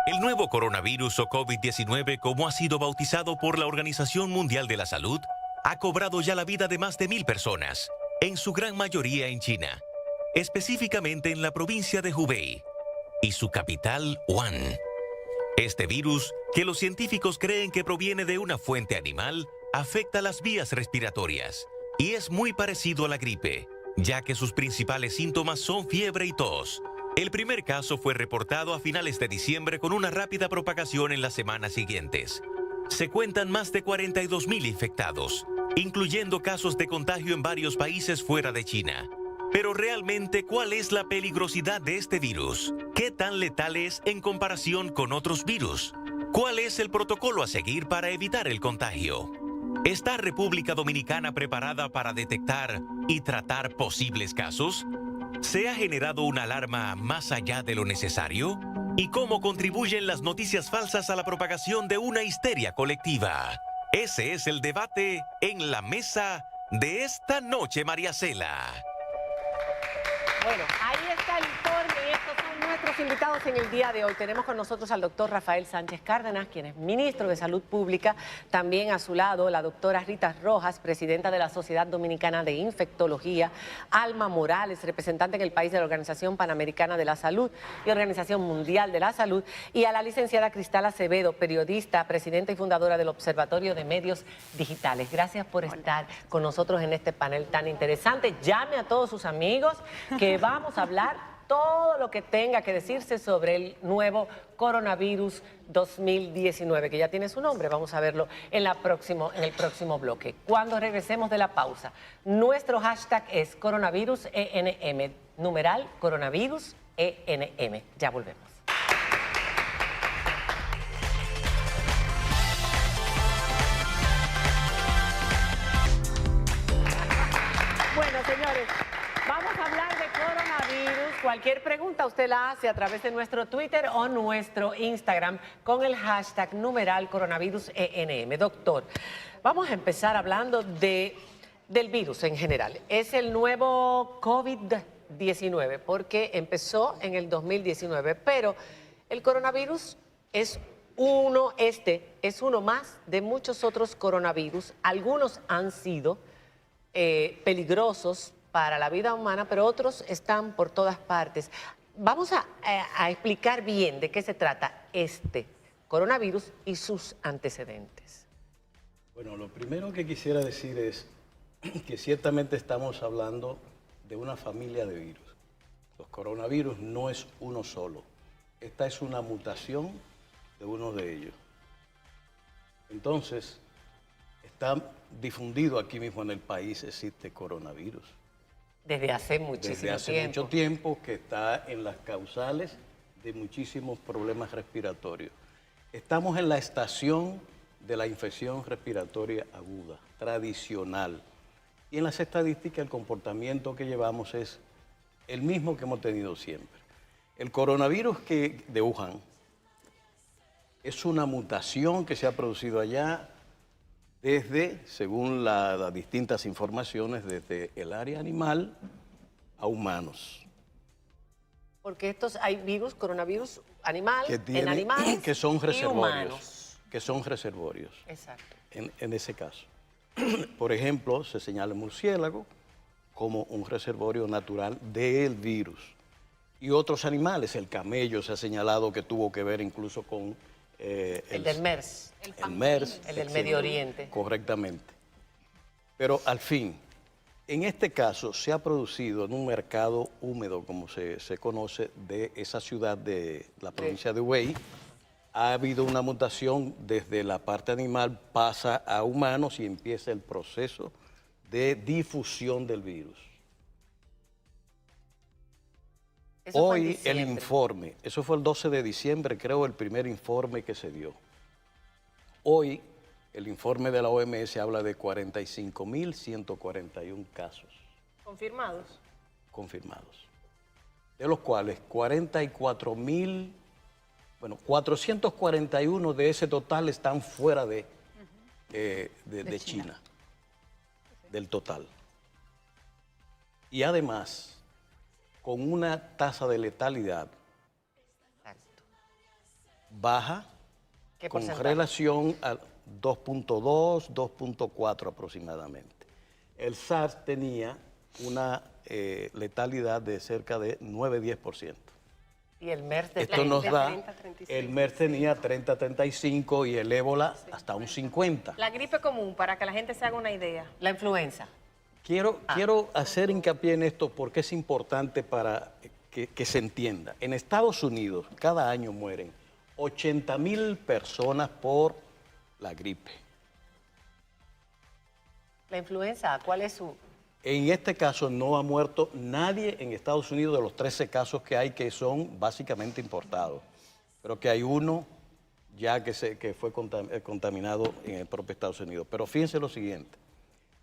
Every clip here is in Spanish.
El nuevo coronavirus o COVID-19, como ha sido bautizado por la Organización Mundial de la Salud, ha cobrado ya la vida de más de 1.000 personas, en su gran mayoría en China, específicamente en la provincia de Hubei y su capital, Wuhan. Este virus, que los científicos creen que proviene de una fuente animal, afecta las vías respiratorias y es muy parecido a la gripe, ya que sus principales síntomas son fiebre y tos. El primer caso fue reportado a finales de diciembre con una rápida propagación en las semanas siguientes. Se cuentan más de 42.000 infectados, incluyendo casos de contagio en varios países fuera de China. Pero realmente, ¿cuál es la peligrosidad de este virus? ¿Qué tan letal es en comparación con otros virus? ¿Cuál es el protocolo a seguir para evitar el contagio? ¿Está República Dominicana preparada para detectar y tratar posibles casos? ¿Se ha generado una alarma más allá de lo necesario? ¿Y cómo contribuyen las noticias falsas a la propagación de una histeria colectiva? Ese es el debate en la mesa de esta noche, María Cela. Bueno, ahí está el informe y estos son nuestros invitados en el día de hoy. Tenemos con nosotros al doctor Rafael Sánchez Cárdenas, quien es ministro de Salud Pública. También a su lado la doctora Rita Rojas, presidenta de la Sociedad Dominicana de Infectología. Alma Morales, representante en el país de la Organización Panamericana de la Salud y Organización Mundial de la Salud. Y a la licenciada Cristal Acevedo, periodista, presidenta y fundadora del Observatorio de Medios Digitales. Gracias por estar con nosotros en este panel tan interesante. Llame a todos sus amigos que vamos a hablar todo lo que tenga que decirse sobre el nuevo coronavirus 2019, que ya tiene su nombre. Vamos a verlo en el próximo bloque. Cuando regresemos de la pausa, nuestro hashtag es coronavirus ENM, numeral coronavirus ENM. Ya volvemos. Bueno, señores, vamos a hablar de coronavirus. Cualquier pregunta usted la hace a través de nuestro Twitter o nuestro Instagram con el hashtag numeral coronavirus ENM. Doctor, vamos a empezar hablando del virus en general. Es el nuevo COVID-19 porque empezó en el 2019, pero el coronavirus es uno más de muchos otros coronavirus. Algunos han sido peligrosos para la vida humana, pero otros están por todas partes. Vamos a explicar bien de qué se trata este coronavirus y sus antecedentes. Bueno, lo primero que quisiera decir es que ciertamente estamos hablando de una familia de virus. Los coronavirus no es uno solo. Esta es una mutación de uno de ellos. Entonces, está difundido aquí mismo en el país, existe coronavirus. Desde hace muchísimo tiempo. Desde hace mucho tiempo, que está en las causales de muchísimos problemas respiratorios. Estamos en la estación de la infección respiratoria aguda, tradicional. Y en las estadísticas el comportamiento que llevamos es el mismo que hemos tenido siempre. El coronavirus de Wuhan es una mutación que se ha producido allá desde, según las distintas informaciones, desde el área animal a humanos. Porque hay virus, coronavirus animal, en animales que son reservorios, y humanos. Que son reservorios. Exacto. En ese caso. Por ejemplo, se señala el murciélago como un reservorio natural del virus. Y otros animales, el camello se ha señalado que tuvo que ver incluso con el del MERS. El MERS. El del Medio Oriente. Correctamente. Pero al fin, en este caso se ha producido en un mercado húmedo, como se conoce, de esa ciudad de la provincia de Hubei. Ha habido una mutación desde la parte animal, pasa a humanos y empieza el proceso de difusión del virus. Hoy el informe, eso fue el 12 de diciembre, creo, el primer informe que se dio. Hoy el informe de la OMS habla de 45.141 casos. ¿Confirmados? Confirmados. De los cuales 441 de ese total están fuera de China, del total. Y además, con una tasa de letalidad baja ¿Qué con porcentaje? relación al 2.2, 2.4 aproximadamente. El SARS tenía una letalidad de cerca de 9-10%. Y el MERS de Esto nos da, 30-35. el MERS tenía 30-35 y el ébola hasta un 50. La gripe común, para que la gente se haga una idea. la influenza. Quiero hacer hincapié en esto porque es importante para que se entienda. En Estados Unidos cada año mueren 80,000 personas por la gripe. La influenza, ¿cuál es su...? En este caso no ha muerto nadie en Estados Unidos de los 13 casos que hay que son básicamente importados. Pero que hay uno ya que fue contaminado en el propio Estados Unidos. Pero fíjense lo siguiente,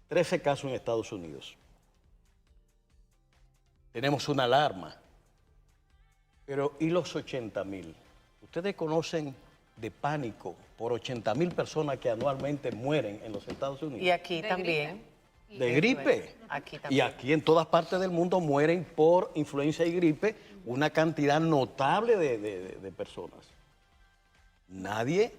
13 casos en Estados Unidos. Tenemos una alarma. Pero ¿y los 80,000? ¿Ustedes conocen de pánico por 80,000 personas que anualmente mueren en los Estados Unidos? Y aquí también. De gripe. Aquí Y también. aquí en todas partes del mundo mueren por influenza y gripe una cantidad notable de personas. Nadie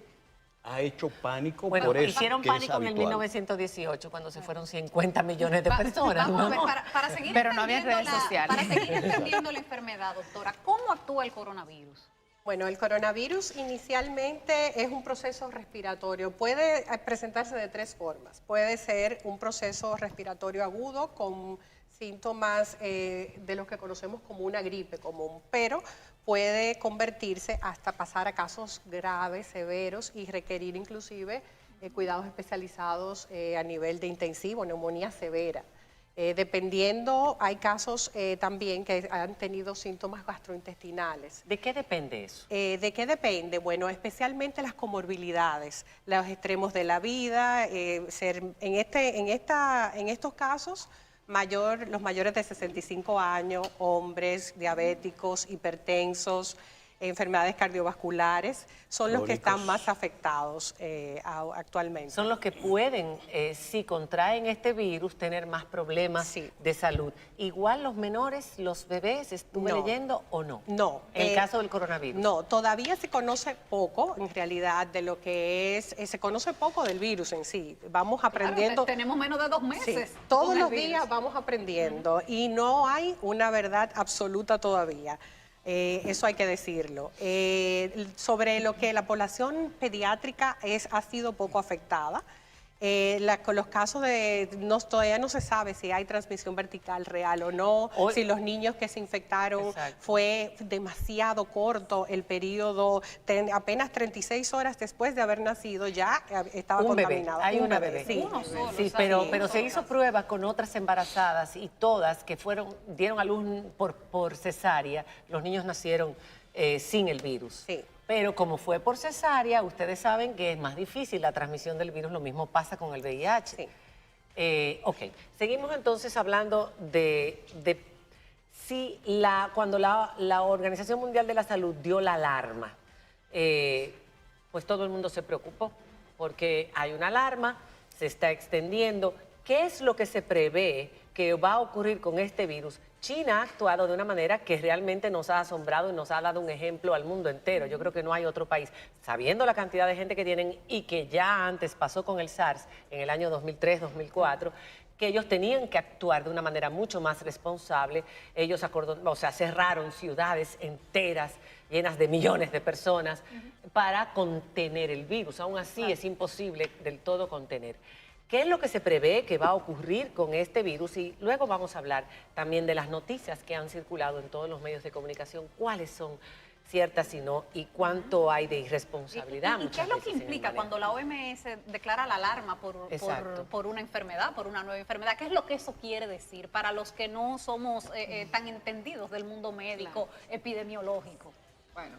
ha hecho pánico Bueno, por eso. hicieron que es pánico en el habitual. 1918 cuando se fueron 50 millones de personas. Vamos a ¿no? ver, para seguir Pero no había entendiendo redes sociales. Para seguir entendiendo la enfermedad, doctora, ¿cómo actúa el coronavirus? Bueno, el coronavirus inicialmente es un proceso respiratorio. Puede presentarse de tres formas. Puede ser un proceso respiratorio agudo con síntomas de los que conocemos como una gripe común, pero puede convertirse hasta pasar a casos graves, severos y requerir inclusive cuidados especializados a nivel de intensivo, neumonía severa. Dependiendo, hay casos también que han tenido síntomas gastrointestinales. ¿De qué depende eso? ¿De qué depende? Bueno, especialmente las comorbilidades, los extremos de la vida, en estos casos, los mayores de 65 años, hombres, diabéticos, hipertensos, enfermedades cardiovasculares, son los que están Crónicos. más afectados actualmente. Son los que pueden, si contraen este virus, tener más problemas Sí. de salud. Igual los menores, los bebés, ¿estuve No. leyendo o no? No. En el caso del coronavirus. No, todavía se conoce poco, en realidad, de lo que es, se conoce poco del virus en sí. Vamos aprendiendo. Claro, tenemos menos de 2 Sí, meses. todos con el los virus. días vamos aprendiendo y no hay una verdad absoluta todavía. Eso hay que decirlo. Sobre lo que la población pediátrica ha sido poco afectada. Con los casos todavía no se sabe si hay transmisión vertical real o no, Hoy- si los niños que se infectaron Exacto. fue demasiado corto el periodo, apenas 36 horas después de haber nacido ya estaba Un bebé, contaminado. hay Un una bebé. Sí. Uno solo, Sí, exacto. pero se hizo pruebas con otras embarazadas y todas que dieron a luz por cesárea, los niños nacieron sin el virus. Sí. Pero como fue por cesárea, ustedes saben que es más difícil la transmisión del virus, lo mismo pasa con el VIH. Sí. Ok, seguimos entonces hablando de si cuando la Organización Mundial de la Salud dio la alarma, pues todo el mundo se preocupó porque hay una alarma, se está extendiendo. ¿Qué es lo que se prevé que va a ocurrir con este virus? China ha actuado de una manera que realmente nos ha asombrado y nos ha dado un ejemplo al mundo entero. Yo creo que no hay otro país, sabiendo la cantidad de gente que tienen y que ya antes pasó con el SARS en el año 2003-2004, que ellos tenían que actuar de una manera mucho más responsable. Ellos cerraron ciudades enteras llenas de millones de personas para contener el virus. Aún así es imposible del todo contener. ¿Qué es lo que se prevé que va a ocurrir con este virus? Y luego vamos a hablar también de las noticias que han circulado en todos los medios de comunicación, cuáles son ciertas y no, y cuánto hay de irresponsabilidad. ¿Y qué es lo que implica cuando la OMS declara la alarma Exacto. por una enfermedad, por una nueva enfermedad? ¿Qué es lo que eso quiere decir para los que no somos tan entendidos del mundo médico, epidemiológico? Bueno,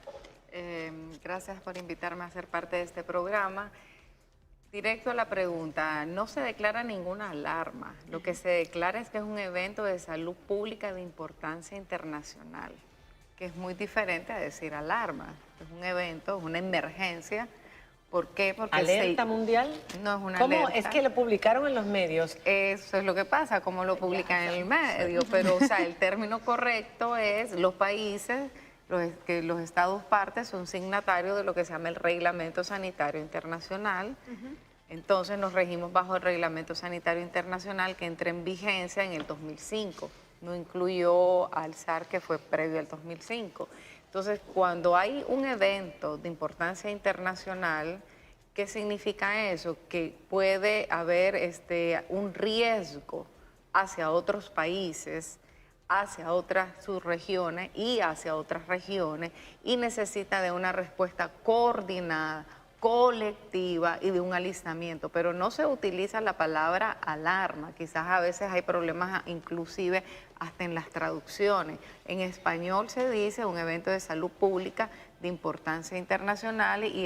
gracias por invitarme a ser parte de este programa. Directo a la pregunta, no se declara ninguna alarma. Lo que se declara es que es un evento de salud pública de importancia internacional, que es muy diferente a decir alarma. Es un evento, es una emergencia. ¿Por qué? Porque ¿Alerta mundial? no es una ¿Cómo? alerta. Es que lo publicaron en los medios. Eso es lo que pasa, como lo publican en el medio, pero o sea, el término correcto es los países que los estados partes son signatarios de lo que se llama el Reglamento Sanitario Internacional. Entonces nos regimos bajo el Reglamento Sanitario Internacional que entra en vigencia en el 2005. No incluyó al SAR, que fue previo al 2005. Entonces, cuando hay un evento de importancia internacional, ¿qué significa eso? Que puede haber un riesgo hacia otros países, hacia otras subregiones y hacia otras regiones, y necesita de una respuesta coordinada, colectiva y de un alistamiento, pero no se utiliza la palabra alarma. Quizás a veces hay problemas inclusive hasta en las traducciones. En español se dice un evento de salud pública de importancia internacional, y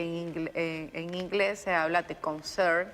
en inglés se habla de concern,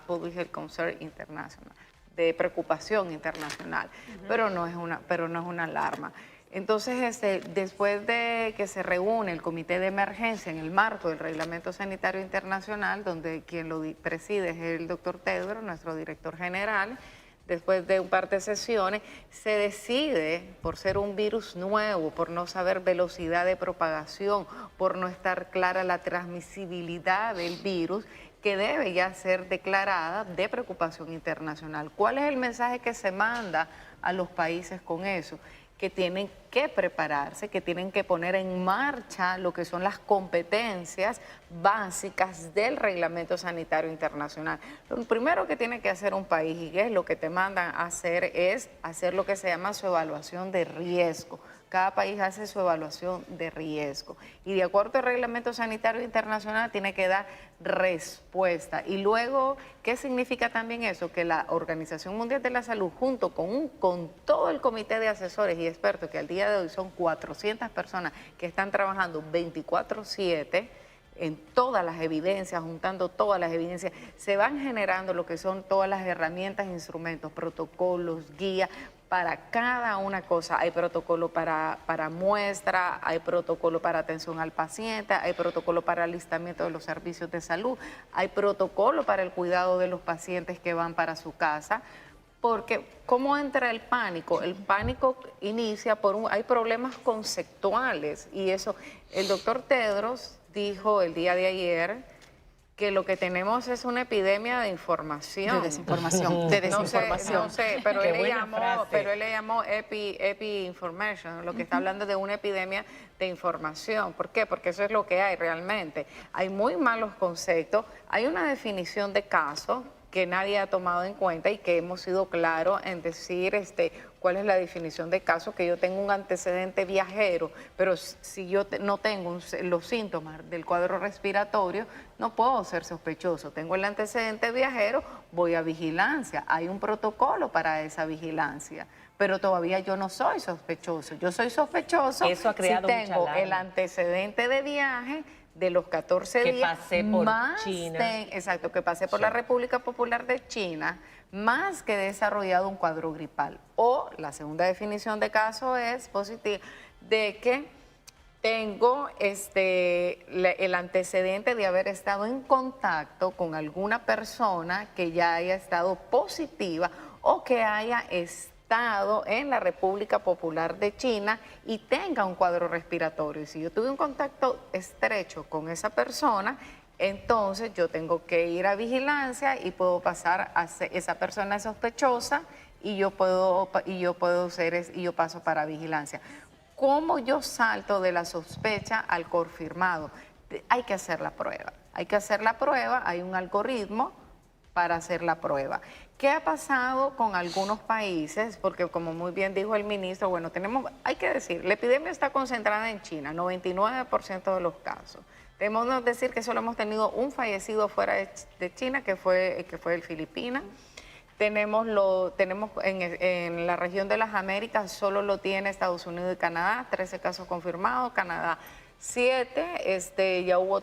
public health concern international, de preocupación internacional, pero no es una alarma. Entonces, después de que se reúne el Comité de Emergencia en el marco del Reglamento Sanitario Internacional, donde quien lo preside es el doctor Tedros, nuestro director general, después de un par de sesiones, se decide, por ser un virus nuevo, por no saber velocidad de propagación, por no estar clara la transmisibilidad del virus, que debe ya ser declarada de preocupación internacional. ¿Cuál es el mensaje que se manda a los países con eso? Que tienen que prepararse, que tienen que poner en marcha lo que son las competencias básicas del Reglamento Sanitario Internacional. Lo primero que tiene que hacer un país, y que es lo que te mandan a hacer, es hacer lo que se llama su evaluación de riesgo. Cada país hace su evaluación de riesgo y de acuerdo al Reglamento Sanitario Internacional tiene que dar respuesta. Y luego, ¿qué significa también eso? Que la Organización Mundial de la Salud, junto con todo el comité de asesores y expertos, que al día de hoy son 400 personas que están trabajando 24/7, en todas las evidencias, juntando todas las evidencias, se van generando lo que son todas las herramientas, instrumentos, protocolos, guías, para cada una cosa. Hay protocolo para muestra, hay protocolo para atención al paciente, hay protocolo para alistamiento de los servicios de salud, hay protocolo para el cuidado de los pacientes que van para su casa. Porque, ¿cómo entra el pánico? El pánico inicia hay problemas conceptuales, y eso, el doctor Tedros dijo el día de ayer que lo que tenemos es una epidemia de información. De desinformación. De desinformación. No sé, pero él le llamó epi-information, lo que está hablando de una epidemia de información. ¿Por qué? Porque eso es lo que hay realmente. Hay muy malos conceptos, hay una definición de caso que nadie ha tomado en cuenta y que hemos sido claros en decir cuál es la definición de caso, que yo tengo un antecedente viajero, pero si yo no tengo los síntomas del cuadro respiratorio, no puedo ser sospechoso. Tengo el antecedente viajero, voy a vigilancia. Hay un protocolo para esa vigilancia, pero todavía yo no soy sospechoso. Yo soy sospechoso Eso ha creado si mucha tengo alarma. el antecedente de viaje de los 14 que días pasé por más China. exacto, que pasé por la República Popular de China, más que he desarrollado un cuadro gripal. O la segunda definición de caso es positiva, de que tengo el antecedente de haber estado en contacto con alguna persona que ya haya estado positiva o que haya estado en la República Popular de China y tenga un cuadro respiratorio. Y si yo tuve un contacto estrecho con esa persona, entonces yo tengo que ir a vigilancia y puedo pasar a ser, esa persona es sospechosa y yo paso para vigilancia. ¿Cómo yo salto de la sospecha al confirmado? Hay que hacer la prueba. Hay un algoritmo para hacer la prueba. ¿Qué ha pasado con algunos países? Porque como muy bien dijo el ministro, bueno, hay que decir, la epidemia está concentrada en China, 99% de los casos. Debemos decir que solo hemos tenido un fallecido fuera de China, que fue el Filipinas. Tenemos en la región de las Américas, solo lo tiene Estados Unidos y Canadá, 13 casos confirmados, Canadá 7, ya hubo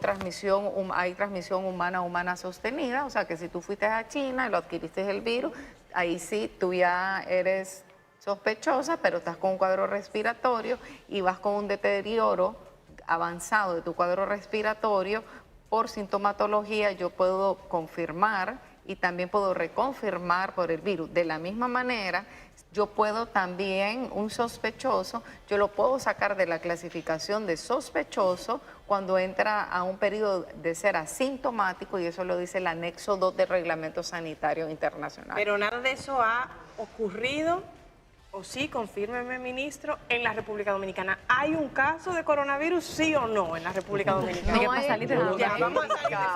hay transmisión humana sostenida, o sea que si tú fuiste a China y lo adquiriste el virus, ahí sí tú ya eres sospechosa, pero estás con un cuadro respiratorio y vas con un deterioro avanzado de tu cuadro respiratorio. Por sintomatología yo puedo confirmar y también puedo reconfirmar por el virus. De la misma manera, yo puedo también, un sospechoso, yo lo puedo sacar de la clasificación de sospechoso cuando entra a un periodo de ser asintomático, y eso lo dice el anexo 2 del Reglamento Sanitario Internacional. Pero nada de eso ha ocurrido, o sí, confírmeme, ministro, en la República Dominicana. ¿Hay un caso de coronavirus, sí o no, en la República Dominicana? No hay salir de la Ya, vamos a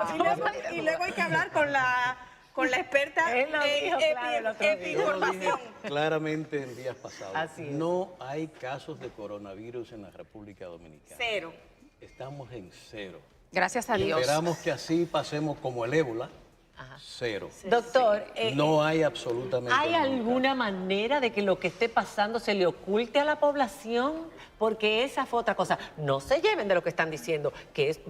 salir de eso. Y luego hay que hablar con la experta Él lo dijo, claro, el otro día. Yo lo dije epiinformación. claramente en días pasados. Así es. No hay casos de coronavirus en la República Dominicana. Cero. Estamos en cero. Gracias a Dios. Esperamos que así pasemos como el ébola. Cero. Doctor, No hay absolutamente ¿hay nada. alguna manera de que lo que esté pasando se le oculte a la población? Porque esa fue otra cosa. No se lleven de lo que están diciendo,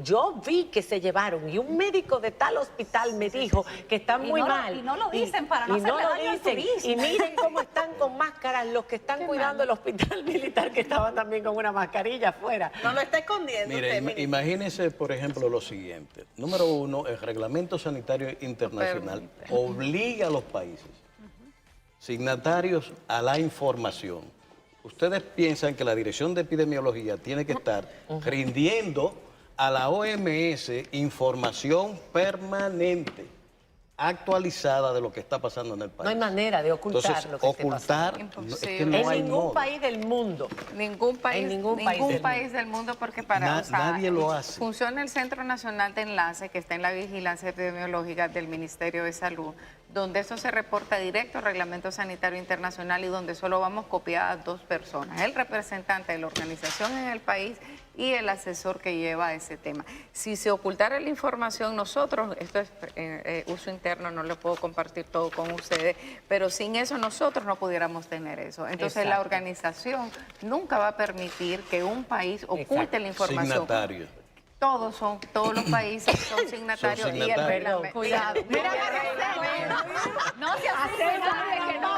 yo vi que se llevaron y un médico de tal hospital me dijo que están Y muy no lo- mal. y no lo dicen para no y hacerle lo daño al dicen. turismo. Y miren cómo están con máscaras los que están cuidando el hospital militar, que estaban también con una mascarilla afuera. No lo está escondiendo Mire, usted, ministro. imagínense, por ejemplo, lo siguiente. Número uno, el Reglamento Sanitario Internacional obliga a los países signatarios a la información. Ustedes piensan que la Dirección de Epidemiología tiene que estar rindiendo a la OMS información permanente, actualizada de lo que está pasando en el país. No hay manera de ocultar Entonces, lo que esté pasando. ocultar, es que Imposible. no hay En ningún modo. país del mundo. Ningún país, ningún país del del mundo, porque para Nadie lo hace. funciona el Centro Nacional de Enlace, que está en la vigilancia epidemiológica del Ministerio de Salud, donde eso se reporta directo al Reglamento Sanitario Internacional y donde solo vamos copiadas 2 personas, el representante de la organización en el país y el asesor que lleva ese tema. Si se ocultara la información, nosotros, esto es uso interno, no lo puedo compartir todo con ustedes, pero sin eso nosotros no pudiéramos tener eso. Entonces la Exacto. organización nunca va a permitir que un país oculte Exacto. la información. Signatarios. Todos los países son signatarios y el signatarios. reglamento. Cuidado. No se asuste nadie que no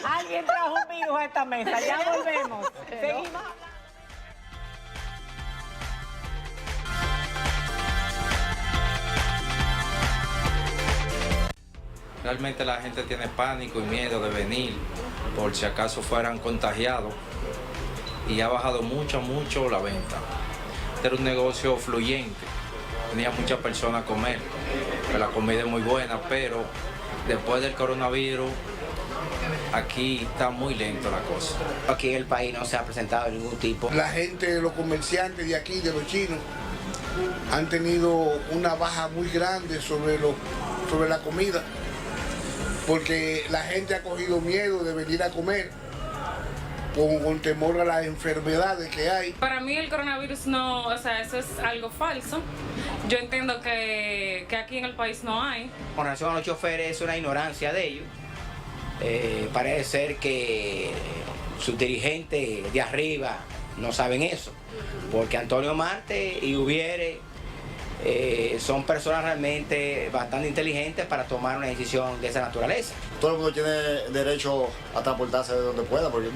Alguien trajo un virus a esta mesa. Ya volvemos. Seguimos. Realmente la gente tiene pánico y miedo de venir por si acaso fueran contagiados y ha bajado mucho la venta. Este era un negocio fluyente, tenía muchas personas a comer, que la comida es muy buena, pero después del coronavirus aquí está muy lento la cosa. Aquí en el país no se ha presentado ningún tipo. La gente, los comerciantes de aquí, de los chinos, han tenido una baja muy grande sobre la comida, porque la gente ha cogido miedo de venir a comer con temor a las enfermedades que hay. Para mí el coronavirus no, o sea, eso es algo falso. Yo entiendo que aquí en el país no hay. Con relación a los choferes, es una ignorancia de ellos. Parece ser que sus dirigentes de arriba no saben eso, porque Antonio Marte y Ubiere son personas realmente bastante inteligentes para tomar una decisión de esa naturaleza. Todo el mundo tiene derecho a transportarse de donde pueda, porque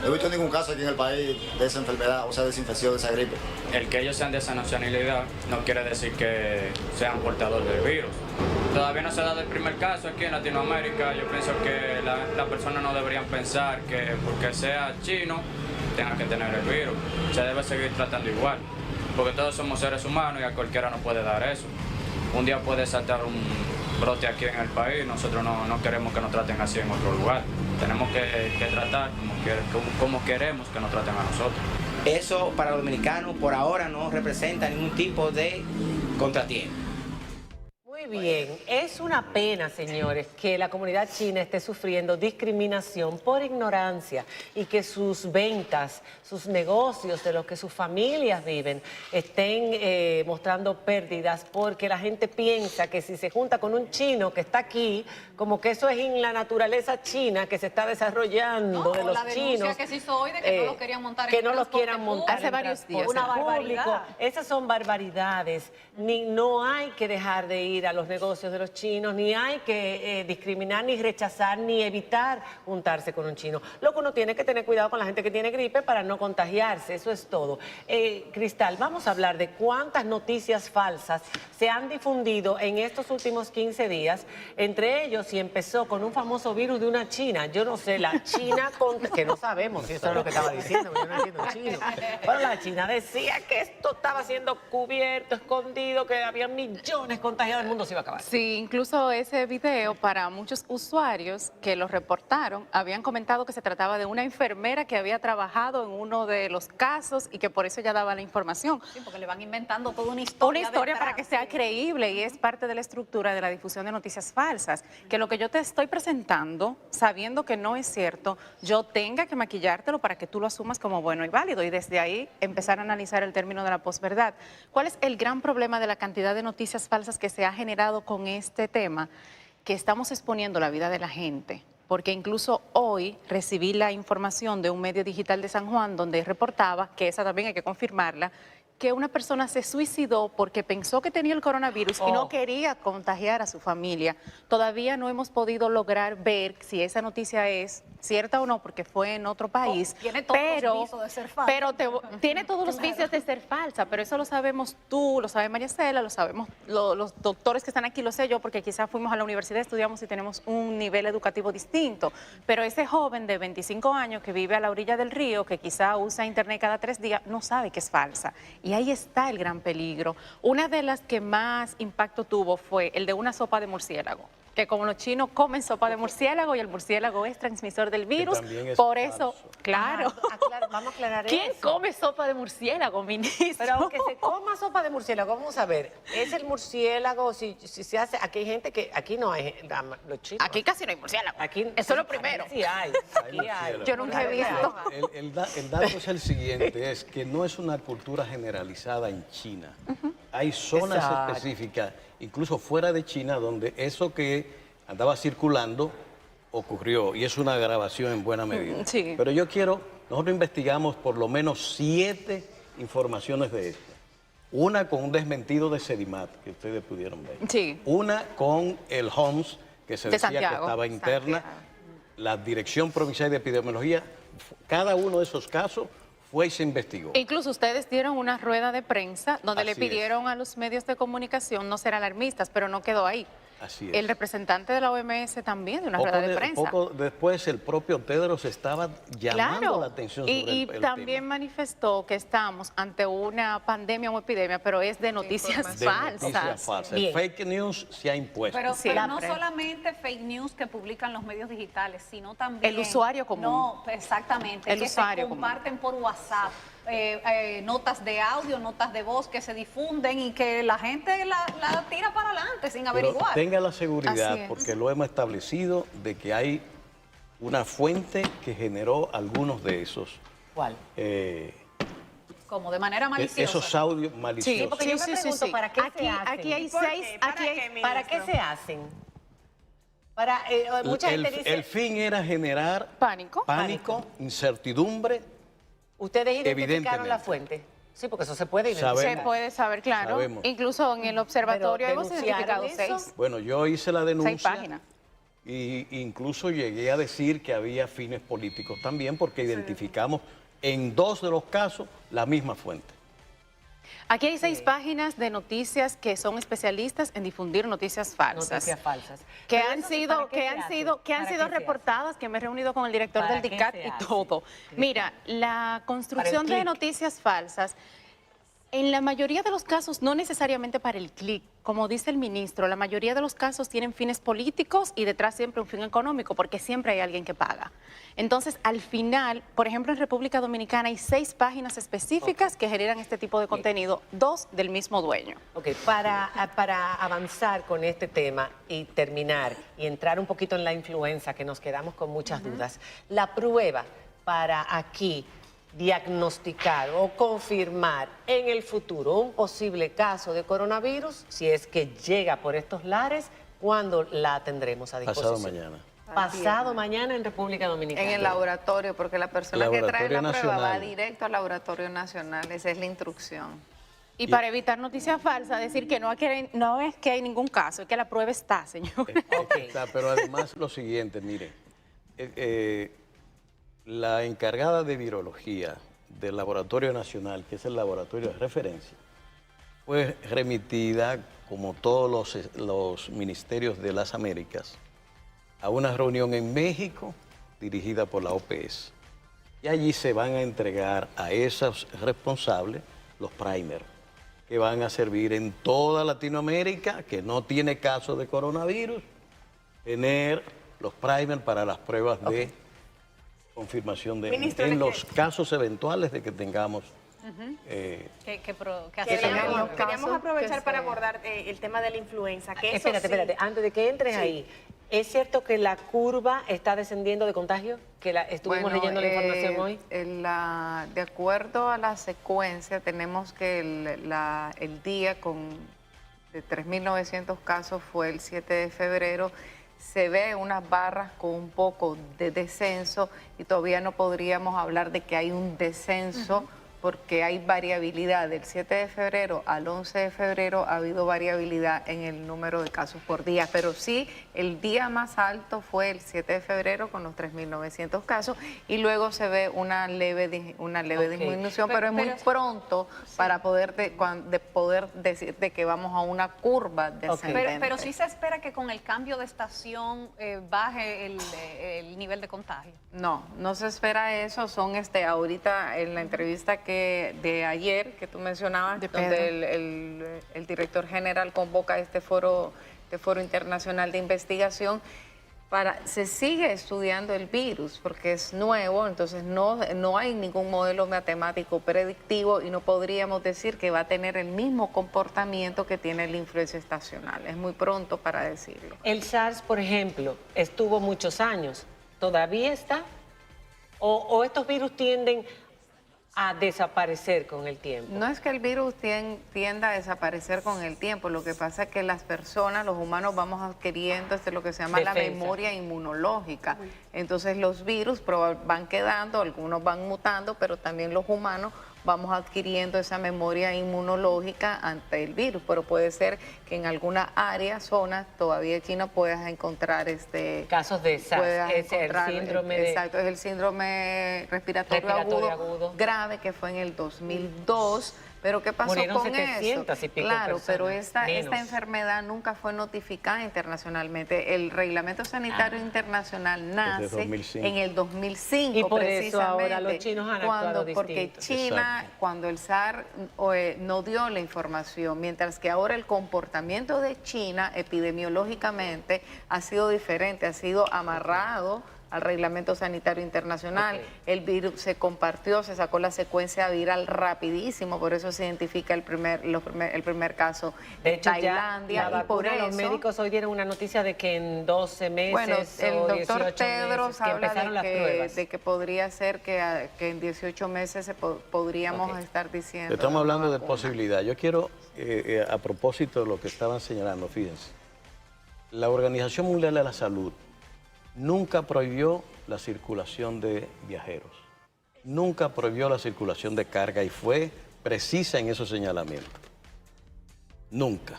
no he visto ningún caso aquí en el país de esa enfermedad, o sea, de esa infección, de esa gripe. El que ellos sean de esa nacionalidad no quiere decir que sean portadores del virus. Todavía no se ha dado el primer caso aquí en Latinoamérica. Yo pienso que las personas no deberían pensar que porque sea chino tenga que tener el virus. Se debe seguir tratando igual, porque todos somos seres humanos y a cualquiera nos puede dar eso. Un día puede saltar un brote aquí en el país, nosotros no queremos que nos traten así en otro lugar. Tenemos que tratar como queremos que nos traten a nosotros. Eso para los dominicanos por ahora no representa ningún tipo de contratiempo. Muy bien, es una pena, señores, que la comunidad china esté sufriendo discriminación por ignorancia y que sus ventas, sus negocios, de los que sus familias viven, estén mostrando pérdidas porque la gente piensa que si se junta con un chino que está aquí, como que eso es en la naturaleza china que se está desarrollando No, de o los la denuncia chinos. que se hizo hoy de que no los querían montar en que no los transporte quieran montar público. en varios días. transporte Una barbaridad. público. Esas son barbaridades. No hay que dejar de ir a los negocios de los chinos, ni hay que discriminar, ni rechazar, ni evitar juntarse con un chino. Lo que uno tiene que tener cuidado con la gente que tiene gripe para no contagiarse, eso es todo. Cristal, vamos a hablar de cuántas noticias falsas se han difundido en estos últimos 15 días, entre ellos si empezó con un famoso virus de una china, yo no sé, la china, que no sabemos si eso es lo que estaba diciendo, yo no entiendo chino, pero la china decía que esto estaba siendo cubierto, escondido, que había millones contagiados, el mundo se iba a acabar. Sí, incluso ese video para muchos usuarios que lo reportaron, habían comentado que se trataba de una enfermera que había trabajado en uno de los casos y que por eso ya daba la información. Sí, porque le van inventando toda una historia. Una historia detrás, para que sea creíble y es parte de la estructura de la difusión de noticias falsas. Que lo que yo te estoy presentando, sabiendo que no es cierto, yo tenga que maquillártelo para que tú lo asumas como bueno y válido y desde ahí empezar a analizar el término de la posverdad. ¿Cuál es el gran problema de la cantidad de noticias falsas que se ha generado con este tema? Que estamos exponiendo la vida de la gente. Porque incluso hoy recibí la información de un medio digital de San Juan donde reportaba, que esa también hay que confirmarla, que una persona se suicidó porque pensó que tenía el coronavirus y no quería contagiar a su familia. Todavía no hemos podido lograr ver si esa noticia es cierta o no, porque fue en otro país. Tiene todos los vicios de ser falsa. Pero tiene todos los vicios de ser falsa, pero eso lo sabemos tú, lo sabe María Cela, lo sabemos los doctores que están aquí, lo sé yo, porque quizás fuimos a la universidad, estudiamos y tenemos un nivel educativo distinto. Pero ese joven de 25 años que vive a la orilla del río, que quizá usa internet cada 3 días, no sabe que es falsa. Y ahí está el gran peligro. Una de las que más impacto tuvo fue el de una sopa de murciélago, que como los chinos comen sopa de murciélago y el murciélago es transmisor del virus, por eso, claro. Vamos a aclarar ¿Quién eso. come sopa de murciélago, ministro? Pero aunque se coma sopa de murciélago, vamos a ver, ¿es el murciélago, si se hace, aquí hay gente que, aquí no hay, los chinos. Aquí casi no hay murciélago. Aquí, eso es lo primero. Sí hay, aquí hay. Yo nunca he visto. El dato es el siguiente, es que no es una cultura generalizada en China. Hay zonas Exacto. específicas, incluso fuera de China, donde eso que andaba circulando ocurrió, y es una grabación en buena medida. Sí. Pero nosotros investigamos por lo menos 7 informaciones de estas. Una con un desmentido de Sedimat, que ustedes pudieron ver. Sí. Una con el HOMS, que se De decía Santiago. que estaba interna. La Dirección Provincial de Epidemiología, cada uno de esos casos fue y se investigó. Incluso ustedes dieron una rueda de prensa donde le Así pidieron a los medios de comunicación no ser alarmistas, pero no quedó ahí. Así es. El representante de la OMS también de una rueda de prensa. Poco después el propio Tedros estaba llamando Claro, la atención sobre y el también manifestó que estamos ante una pandemia o epidemia, pero es de noticias tema. De falsas. noticias falsas. El Bien. fake news se ha impuesto. Pero, Sí, pero no siempre. solamente fake news que publican los medios digitales, sino también... El usuario común. No, exactamente. El que usuario se común. comparten por WhatsApp. Notas de audio, notas de voz que se difunden y que la gente la tira para adelante sin Pero averiguar. tenga la seguridad, Así es. porque lo hemos establecido, de que hay una fuente que generó algunos de esos. ¿Cuál? Como de manera maliciosa. Esos audios maliciosos. Sí, porque yo me pregunto, ¿para qué se hacen? Aquí hay ¿Por 6, qué? ¿Para aquí qué, hay... ministro? ¿Para qué se hacen? Para, mucha gente dice, El fin era generar Pánico. incertidumbre. ustedes identificaron evidentemente. la fuente. Sí, porque eso se puede identificar. Sabemos. Se puede saber, claro. Sabemos. Incluso en el observatorio Pero, hemos identificado ¿denunciaron 6. Bueno, yo hice la denuncia. 6 páginas. Y incluso llegué a decir que había fines políticos también, porque identificamos en 2 de los casos la misma fuente. Aquí hay 6 páginas de noticias que son especialistas en difundir noticias falsas. Noticias falsas. Que Pero han eso, sido, ¿para qué que se han hace? sido, que han ¿Para sido qué se reportadas, que me he reunido con el director ¿Para del qué DICAT se y hace? todo. Mira, la construcción clic. de noticias falsas, en la mayoría de los casos, no necesariamente para el clic, como dice el ministro, la mayoría de los casos tienen fines políticos y detrás siempre un fin económico, porque siempre hay alguien que paga. Entonces, al final, por ejemplo, en República Dominicana hay 6 páginas específicas que generan este tipo de contenido, 2 del mismo dueño. Ok, para avanzar con este tema y terminar y entrar un poquito en la influenza, que nos quedamos con muchas dudas, la prueba para aquí diagnosticar o confirmar en el futuro un posible caso de coronavirus, si es que llega por estos lares, ¿cuándo la tendremos a disposición? Pasado mañana. Pasado mañana en República Dominicana. En el laboratorio, porque la persona que trae la Laboratorio prueba va Nacional. directo al laboratorio nacional, esa es la instrucción. Y para evitar noticias falsas, decir que no es que hay ningún caso, es que la prueba está, señor. Está, pero además lo siguiente, mire, la encargada de virología del Laboratorio Nacional, que es el laboratorio de referencia, fue remitida, como todos los ministerios de las Américas, a una reunión en México dirigida por la OPS. Y allí se van a entregar a esos responsables los primers, que van a servir en toda Latinoamérica, que no tiene caso de coronavirus, tener los primers para las pruebas de confirmación de Ministro, en los casos eventuales de que tengamos Queríamos aprovechar para abordar el tema de la influenza. Que eso Espérate, antes de que entres ahí, ¿es cierto que la curva está descendiendo de contagio? Que estuvimos leyendo la información hoy. De acuerdo a la secuencia, tenemos que el día de 3.900 casos fue el 7 de febrero. Se ve unas barras con un poco de descenso y todavía no podríamos hablar de que hay un descenso porque hay variabilidad. Del 7 de febrero al 11 de febrero ha habido variabilidad en el número de casos por día, pero sí el día más alto fue el 7 de febrero con los 3.900 casos y luego se ve una leve disminución, pero es muy pronto para poder decir de que vamos a una curva descendente. Pero sí se espera que con el cambio de estación baje el nivel de contagio. No se espera eso. Son ahorita en la entrevista de ayer que tú mencionabas, donde el director general convoca este foro internacional de investigación. Se sigue estudiando el virus porque es nuevo, entonces no hay ningún modelo matemático predictivo y no podríamos decir que va a tener el mismo comportamiento que tiene la influenza estacional. Es muy pronto para decirlo. El SARS, por ejemplo, estuvo muchos años. ¿Todavía está? ¿O estos virus tienden a desaparecer con el tiempo? No es que el virus tienda a desaparecer con el tiempo, lo que pasa es que las personas, los humanos, vamos adquiriendo lo que se llama la memoria inmunológica. Entonces los virus van quedando, algunos van mutando, pero también los humanos vamos adquiriendo esa memoria inmunológica ante el virus, pero puede ser que en alguna área, zona, todavía China puedas encontrar casos de SARS, es el síndrome respiratorio agudo grave, que fue en el 2002. Pero ¿qué pasó Murieron con 700 eso? y pico Claro, personas, pero esta enfermedad nunca fue notificada internacionalmente. El Reglamento Sanitario Internacional nace en el 2005, y por precisamente. eso ahora los chinos han actuado porque distinto. China, cuando el SARS no dio la información, mientras que ahora el comportamiento de China epidemiológicamente ha sido diferente, ha sido amarrado al Reglamento Sanitario Internacional. El virus se compartió, se sacó la secuencia viral rapidísimo, por eso se identifica el primer caso de Tailandia. Y por eso los médicos hoy dieron una noticia de que en 12 meses el o doctor 18 Tedros meses, que habla empezaron las pruebas. de que podría ser que en 18 meses podríamos estar diciendo. Estamos hablando de posibilidad. Yo quiero, a propósito de lo que estaban señalando, fíjense, la Organización Mundial de la Salud nunca prohibió la circulación de viajeros, nunca prohibió la circulación de carga y fue precisa en esos señalamientos. Nunca,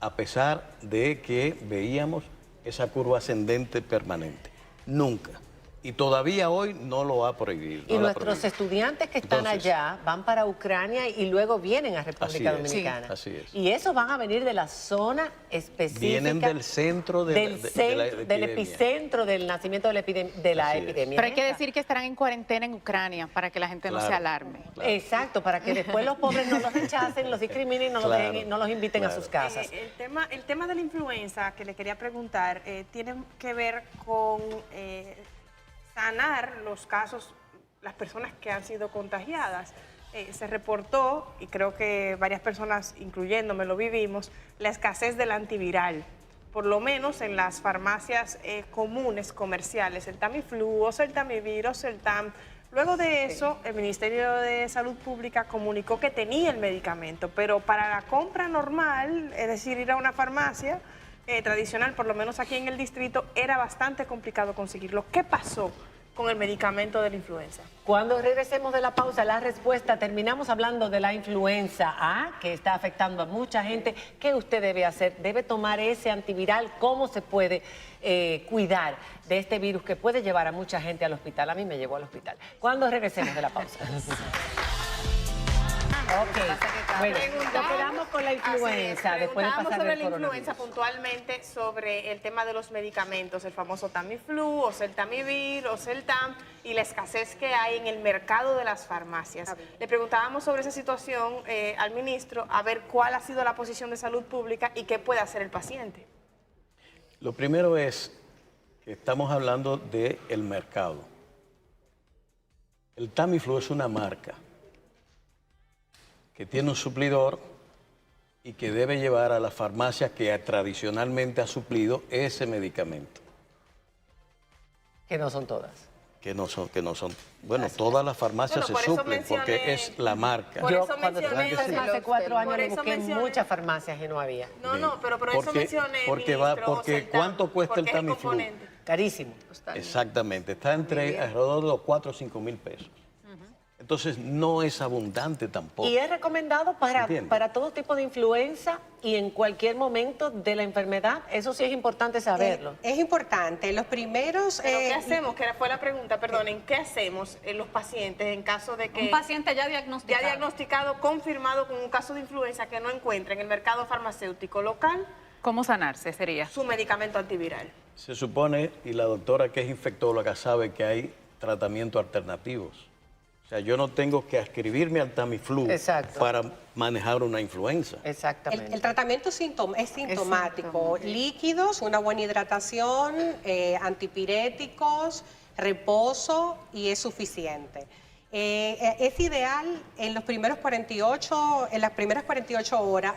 a pesar de que veíamos esa curva ascendente permanente. Nunca. Y todavía hoy no lo ha prohibido. Y nuestros estudiantes que están allá van para Ucrania y luego vienen a República Dominicana. Así es. Y esos van a venir de la zona específica. Vienen del centro del epicentro del nacimiento de la epidemia. Pero hay que decir que estarán en cuarentena en Ucrania para que la gente no se alarme. Claro. Exacto, para que después los pobres no los rechacen, los discriminen y no los inviten a sus casas. El tema de la influenza que le quería preguntar tiene que ver con sanar los casos, las personas que han sido contagiadas. Se reportó, y creo que varias personas, incluyéndome, lo vivimos, la escasez del antiviral, por lo menos en las farmacias comunes, comerciales, el Tamiflu, Oseltamivir, Oseltam. Luego de eso, el Ministerio de Salud Pública comunicó que tenía el medicamento, pero para la compra normal, es decir, ir a una farmacia tradicional, por lo menos aquí en el distrito, era bastante complicado conseguirlo. ¿Qué pasó con el medicamento de la influenza. Cuando regresemos de la pausa, la respuesta, terminamos hablando de la influenza A, que está afectando a mucha gente. ¿Qué usted debe hacer? ¿Debe tomar ese antiviral? ¿Cómo se puede cuidar de este virus que puede llevar a mucha gente al hospital? A mí me llevó al hospital. Cuando regresemos de la pausa. Ok, bueno, nos quedamos con la influenza, después de pasar sobre el la coronavirus. influenza, puntualmente sobre el tema de los medicamentos, el famoso Tamiflu, Oseltamivir, Oseltam, y la escasez que hay en el mercado de las farmacias. Le preguntábamos sobre esa situación al ministro, a ver cuál ha sido la posición de salud pública y qué puede hacer el paciente. Lo primero es que estamos hablando del mercado. El Tamiflu es una marca que tiene un suplidor y que debe llevar a las farmacias que tradicionalmente ha suplido ese medicamento. Que no son todas. Que no son. Bueno, todas las farmacias se suplen porque es la marca. Yo cuando tuve hace 4 años le busqué en muchas farmacias y no había. Pero por eso mencioné, porque ¿cuánto cuesta el Tamiflu? Carísimo. Exactamente, está entre alrededor de los 4 o 5 mil pesos. Entonces no es abundante tampoco. Y es recomendado para todo tipo de influenza y en cualquier momento de la enfermedad. Eso sí es importante saberlo. Es importante. Los primeros... ¿Pero qué hacemos? Que fue la pregunta, perdonen. ¿Qué hacemos en los pacientes en caso de que... Un paciente ya diagnosticado, confirmado con un caso de influenza que no encuentra en el mercado farmacéutico local? ¿Cómo sanarse sería? Su medicamento antiviral. Se supone, y la doctora que es infectóloga sabe que hay tratamientos alternativos. O sea, yo no tengo que ascribirme al Tamiflu para manejar una influenza. Exactamente. El tratamiento es sintomático. Líquidos, una buena hidratación, antipiréticos, reposo y es suficiente. Es ideal en las primeras 48 horas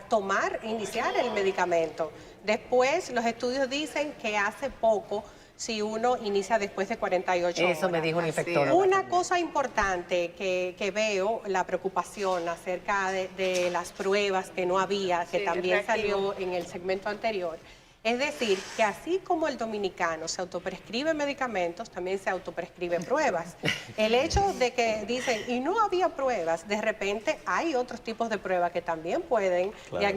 iniciar el medicamento. Después los estudios dicen que hace poco si uno inicia después de 48 horas. Eso me dijo un infectólogo. Una cosa importante que veo, la preocupación acerca de las pruebas que no había, que también salió en el segmento anterior. Es decir, que así como el dominicano se autoprescribe medicamentos, también se autoprescribe pruebas. El hecho de que dicen, y no había pruebas, de repente hay otros tipos de pruebas que también pueden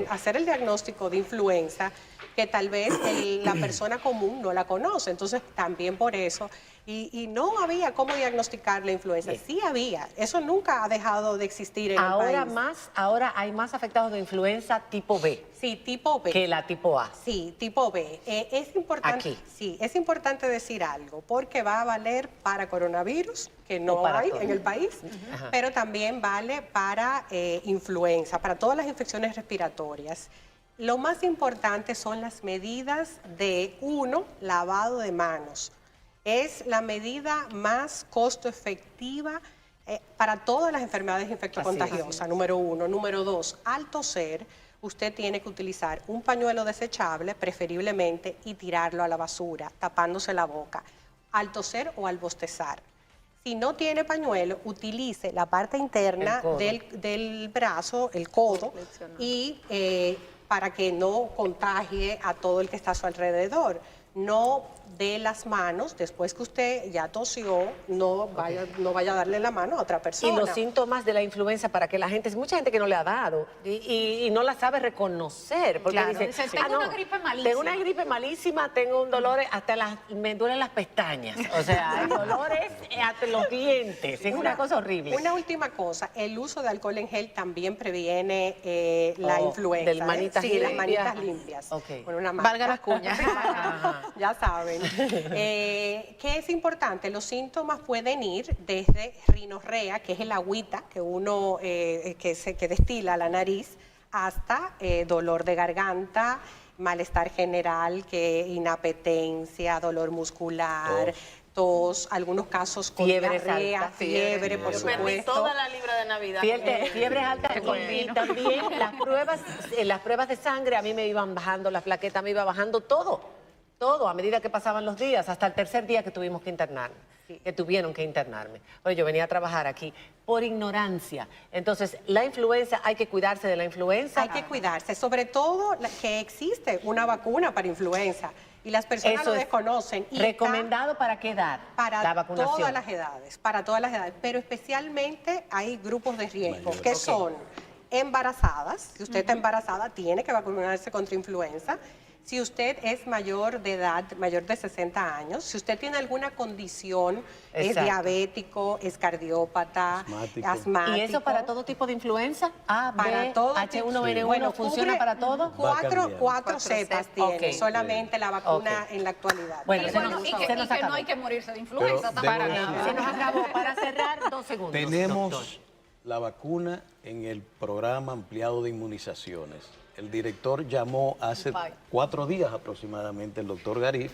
hacer el diagnóstico de influenza, que tal vez la persona común no la conoce. Entonces, también por eso. Y no había cómo diagnosticar la influenza. Sí había. Eso nunca ha dejado de existir en el país. Ahora hay más afectados de influenza tipo B. Sí, tipo B. Que la tipo A. Sí, tipo B. Es importante, Aquí. Sí, es importante decir algo, porque va a valer para coronavirus, que no hay en el país, pero también vale para influenza, para todas las infecciones respiratorias. Lo más importante son las medidas de, lavado de manos. Es la medida más costo efectiva para todas las enfermedades infectocontagiosas, número 1. Número 2, al toser, usted tiene que utilizar un pañuelo desechable, preferiblemente, y tirarlo a la basura, tapándose la boca, al toser o al bostezar. Si no tiene pañuelo, utilice la parte interna del brazo, el codo, y para que no contagie a todo el que está a su alrededor. No dé las manos, después que usted ya tosió, no vaya a darle la mano a otra persona. Y los síntomas de la influenza para que la gente, mucha gente que no le ha dado y no la sabe reconocer, porque dice, tengo una gripe malísima. Tengo una gripe malísima, tengo un dolor, me duelen las pestañas, o sea, el dolor es hasta los dientes, es una cosa horrible. Una última cosa, el uso de alcohol en gel también previene la influenza. Las manitas limpias. Las manitas limpias. Con una manta. Valga la cuña. Ya saben. ¿Qué es importante? Los síntomas pueden ir desde rinorrea, que es el agüita que uno que destila la nariz, hasta dolor de garganta, malestar general, inapetencia, dolor muscular, tos, algunos casos con diarrea, fiebre, por supuesto. Perdí toda la libra de Navidad. Fiebre alta y también las pruebas de sangre, a mí me iban bajando, las plaquetas me iba bajando todo. Todo, a medida que pasaban los días, hasta el tercer día que tuvimos que internarnos. Que tuvieron que internarme. Bueno, yo venía a trabajar aquí por ignorancia. Entonces, la influenza, hay que cuidarse de la influenza. Hay que cuidarse, sobre todo que existe una vacuna para influenza y las personas Eso lo es desconocen. Y ¿recomendado para qué edad? para la vacunación. todas las edades, para todas las edades, pero especialmente hay grupos de riesgo que son embarazadas. Si usted está embarazada, tiene que vacunarse contra influenza. Si usted es mayor de edad, mayor de 60 años, si usted tiene alguna condición, es Exacto. diabético, es cardiópata, asmático. ¿Y eso para todo tipo de influenza? A, B, para todo H1N1, Bueno, ¿funciona cubre para todo? Cuatro cepas tiene Ok. solamente la vacuna en la actualidad. Bueno, Y se bueno, nos- y que, se nos y que acabó. no hay que morirse de influenza Pero tampoco. debo decir- Se nos acabó. Para cerrar, 2 segundos. Tenemos doctor. la vacuna en el programa ampliado de inmunizaciones. El director llamó hace 4 días aproximadamente, el doctor Garif,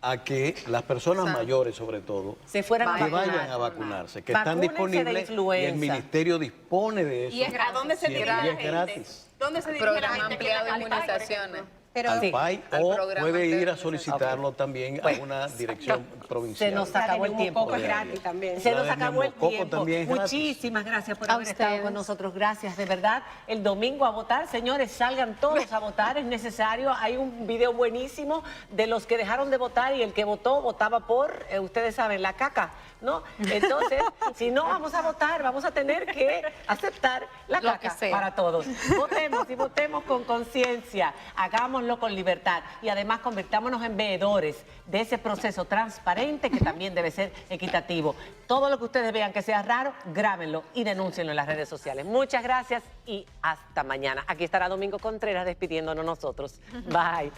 a que las personas mayores, sobre todo, se fueran a que vacunar. vayan a vacunarse, que están Vacúnense de disponibles y el influenza. ministerio dispone de eso. ¿Y es gratis? ¿A dónde se Siempre. dirige la Y es gente? gratis. ¿Dónde se dirige la gente que ampliado de al PAI, por inmunizaciones. ejemplo? Al PAI al o programa puede ir a de solicitarlo también a una dirección provincial. Se nos acabó el tiempo. Poco es gratis también. Se La nos de acabó el neumococo tiempo. también es gratis. Muchísimas gracias por A haber estado ustedes. con nosotros. Gracias, de verdad. El domingo a votar, señores, salgan todos a votar. Es necesario. Hay un video buenísimo de los que dejaron de votar y el que votó, votaba por, ustedes saben, la caca, ¿no? Entonces, si no vamos a votar, vamos a tener que aceptar la Lo caca que sea. para todos. Votemos y votemos con conciencia. Hagámoslo con libertad. Y además convirtámonos en veedores de ese proceso transparente que también debe ser equitativo. Todo lo que ustedes vean que sea raro, grábenlo y denúncienlo en las redes sociales. Muchas gracias y hasta mañana. Aquí estará Domingo Contreras despidiéndonos nosotros. Bye.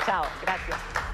Chao. Gracias.